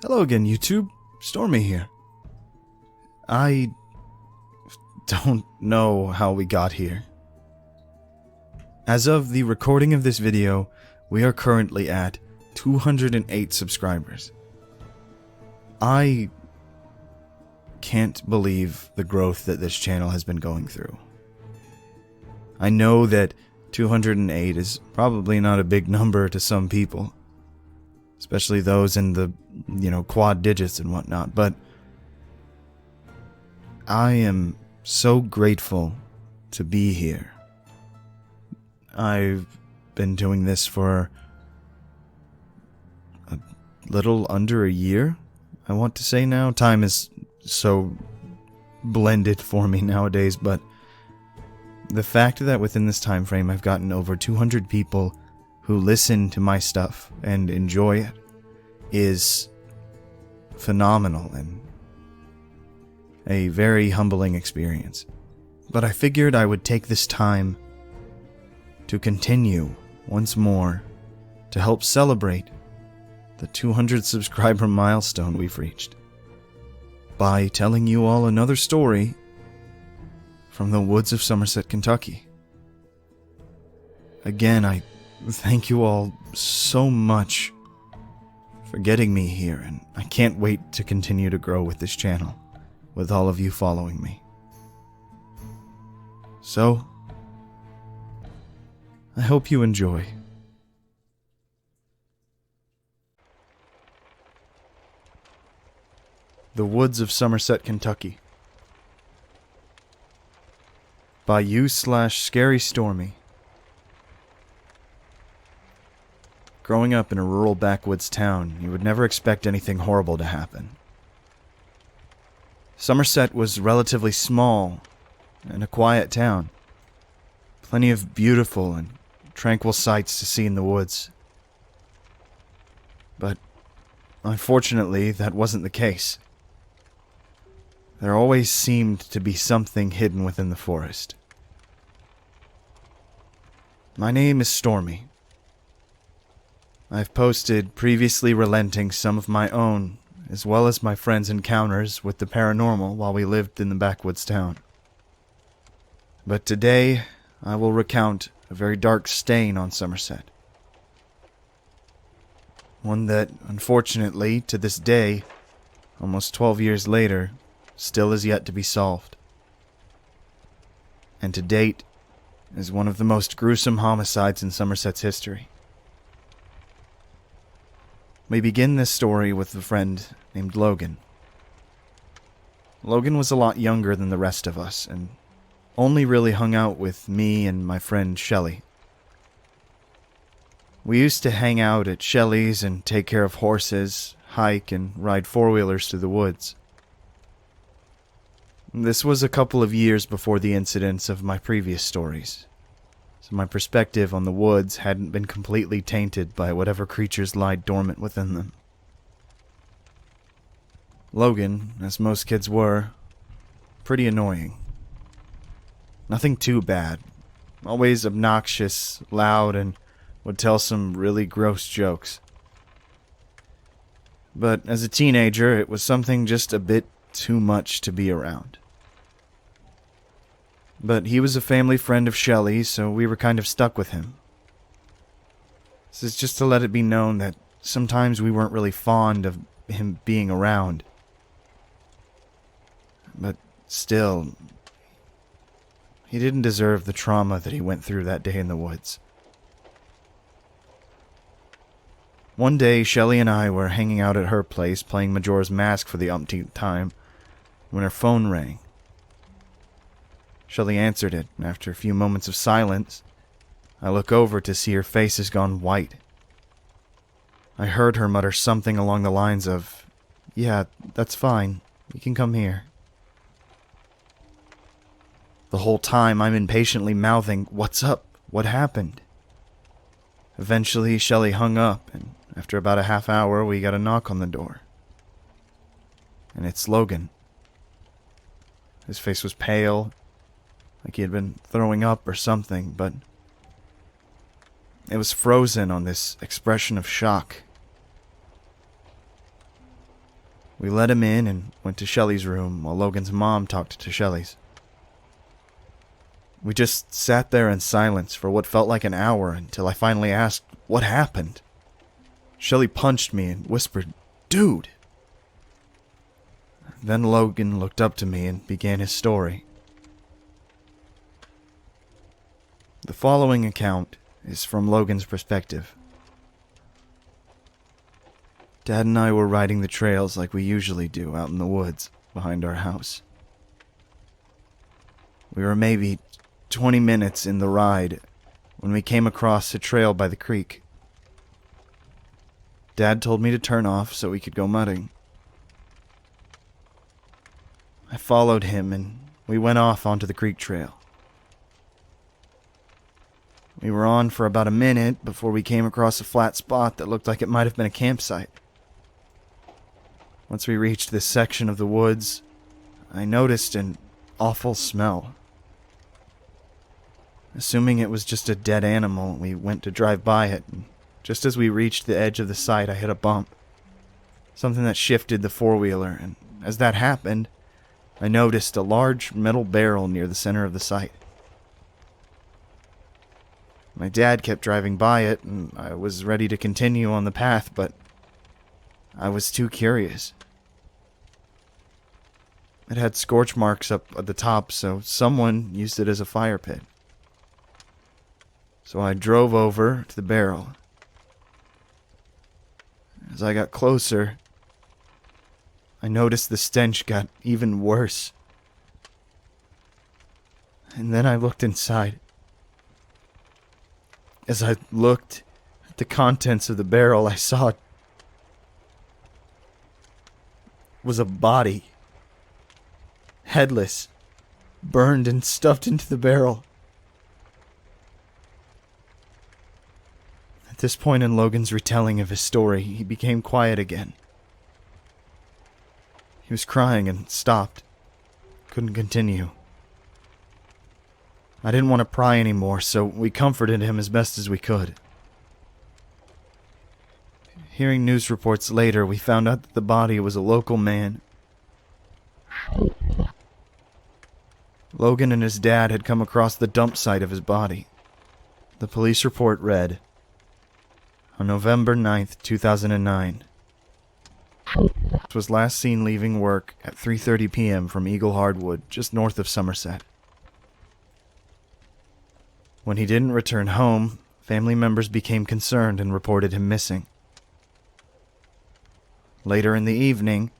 Hello again, YouTube. Stormy here. I don't know how we got here. As of the recording of this video, we are currently at 208 subscribers. I can't believe the growth that this channel has been going through. I know that 208 is probably not a big number to some people, especially those in the, quad digits and whatnot, but I am so grateful to be here. I've been doing this for a little under a year, I want to say now. Time is so blended for me nowadays, but the fact that within this time frame I've gotten over 200 people who listen to my stuff and enjoy it is phenomenal and a very humbling experience. But I figured I would take this time to continue once more to help celebrate the 200 subscriber milestone we've reached by telling you all another story from the woods of Somerset, Kentucky. Again, I thank you all so much for getting me here, and I can't wait to continue to grow with this channel, with all of you following me. So, I hope you enjoy. The Woods of Somerset, Kentucky. By you/ScaryStormy. Growing up in a rural backwoods town, you would never expect anything horrible to happen. Somerset was relatively small and a quiet town. Plenty of beautiful and tranquil sights to see in the woods. But unfortunately, that wasn't the case. There always seemed to be something hidden within the forest. My name is Stormy. I've posted previously relenting some of my own, as well as my friends' encounters with the paranormal while we lived in the backwoods town. But today, I will recount a very dark stain on Somerset. One that, unfortunately, to this day, almost 12 years later, still is yet to be solved. And to date, is one of the most gruesome homicides in Somerset's history. We begin this story with a friend named Logan. Logan was a lot younger than the rest of us, and only really hung out with me and my friend Shelly. We used to hang out at Shelly's and take care of horses, hike, and ride four-wheelers through the woods. This was a couple of years before the incidents of my previous stories, so my perspective on the woods hadn't been completely tainted by whatever creatures lied dormant within them. Logan, as most kids were, pretty annoying. Nothing too bad, always obnoxious, loud, and would tell some really gross jokes. But as a teenager, it was something just a bit too much to be around. But he was a family friend of Shelly's, so we were kind of stuck with him. This is just to let it be known that sometimes we weren't really fond of him being around. But still, he didn't deserve the trauma that he went through that day in the woods. One day, Shelly and I were hanging out at her place playing Majora's Mask for the umpteenth time when her phone rang. Shelly answered it, and after a few moments of silence, I look over to see her face has gone white. I heard her mutter something along the lines of, "Yeah, that's fine. You can come here." The whole time I'm impatiently mouthing, "What's up? What happened?" Eventually, Shelly hung up, and after about a half hour, we got a knock on the door. And it's Logan. His face was pale, like he had been throwing up or something, but it was frozen on this expression of shock. We let him in and went to Shelley's room while Logan's mom talked to Shelley's. We just sat there in silence for what felt like an hour until I finally asked what happened. Shelley punched me and whispered, "Dude!" Then Logan looked up to me and began his story. The following account is from Logan's perspective. Dad and I were riding the trails like we usually do out in the woods behind our house. We were maybe 20 minutes in the ride when we came across a trail by the creek. Dad told me to turn off so we could go mudding. I followed him and we went off onto the creek trail. We were on for about a minute before we came across a flat spot that looked like it might have been a campsite. Once we reached this section of the woods, I noticed an awful smell. Assuming it was just a dead animal, we went to drive by it, and just as we reached the edge of the site, I hit a bump. Something that shifted the four-wheeler, and as that happened, I noticed a large metal barrel near the center of the site. My dad kept driving by it, and I was ready to continue on the path, but I was too curious. It had scorch marks up at the top, so someone used it as a fire pit. So I drove over to the barrel. As I got closer, I noticed the stench got even worse. And then I looked inside. As I looked at the contents of the barrel, I saw it was a body. Headless, burned and stuffed into the barrel. At this point in Logan's retelling of his story, he became quiet again. He was crying and stopped. Couldn't continue. I didn't want to pry anymore, so we comforted him as best as we could. Hearing news reports later, we found out that the body was a local man. Logan and his dad had come across the dump site of his body. The police report read, on November 9th, 2009, was last seen leaving work at 3:30 p.m. from Eagle Hardwood, just north of Somerset. When he didn't return home, family members became concerned and reported him missing. Later in the evening,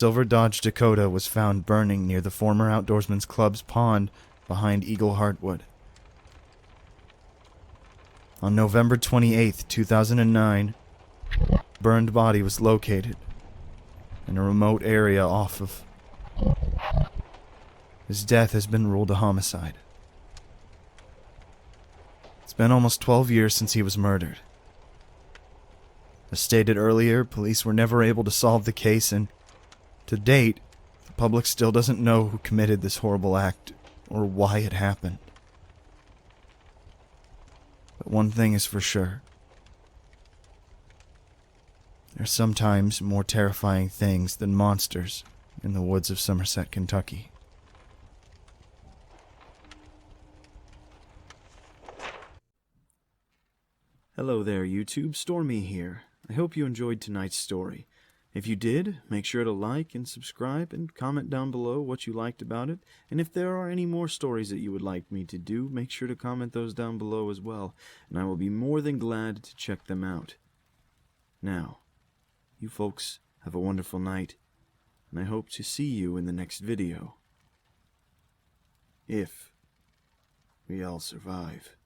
silver Dodge Dakota was found burning near the former Outdoorsman's Club's pond behind Eagle Hardwood. On November 28, 2009, the burned body was located in a remote area off of. His death has been ruled a homicide. It's been almost 12 years since he was murdered. As stated earlier, police were never able to solve the case, and to date, the public still doesn't know who committed this horrible act or why it happened. But one thing is for sure. There are sometimes more terrifying things than monsters in the woods of Somerset, Kentucky. Hello there, YouTube. Stormy here. I hope you enjoyed tonight's story. If you did, make sure to like and subscribe and comment down below what you liked about it. And if there are any more stories that you would like me to do, make sure to comment those down below as well, and I will be more than glad to check them out. Now, you folks have a wonderful night, and I hope to see you in the next video. If we all survive.